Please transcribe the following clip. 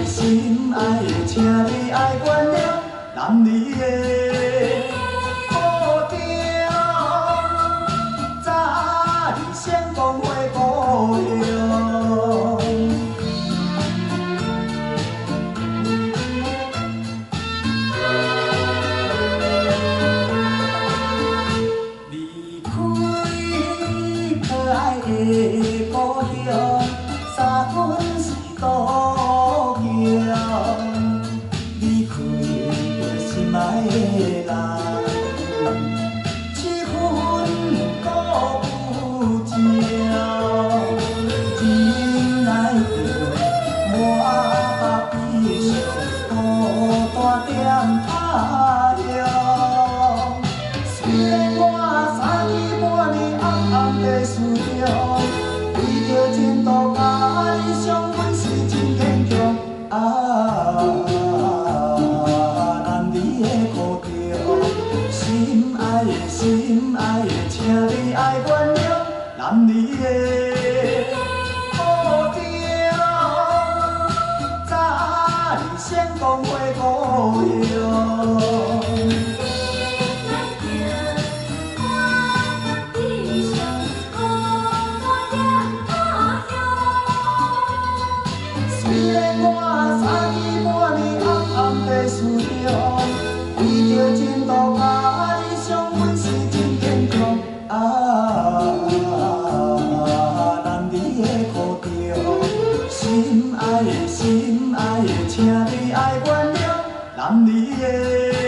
心爱的，请你爱原谅男儿的固定，早已成功会故乡。离开可爱的故乡，三分是故乡。离开我心爱的人，七分顾不正。真爱着我悲伤，孤单踮他乡。虽然我三更半暝暗暗在思量，为着前途甲理想，阮是真坚强。男儿的苦衷，心爱的，请你爱原谅男儿的固定，早已成功回故乡。虽然我三更半暝暗暗在思量，为着前途甲理想，阮是真坚强。男儿的苦衷，心爱的，请你爱原谅男儿的。